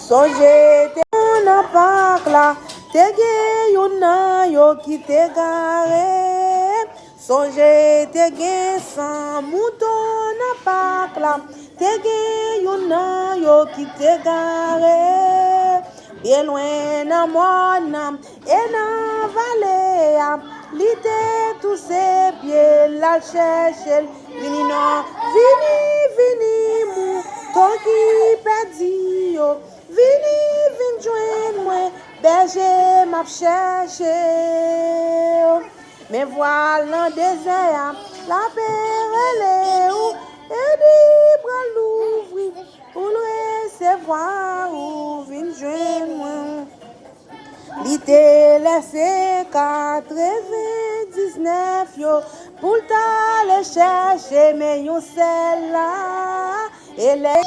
Songe te na pak la, te gen yon nan yo ki te gare. Songe te gen san mouton na pak la, te gen yon nan yo ki te gare. Bien loin nan mon nam, e nan vale ya, li te tou se pied la cherche. Vini non, vini mou, ton ki pedi yo. Vini joindre moi, berger m'a cherché. Mais voilà désert, la perle ou, et dit bras l'ouvrir, pour le recevoir ou vini joindre moi. Li te laissé 99 yo, pour t'aller chercher, mais yon celle là, et les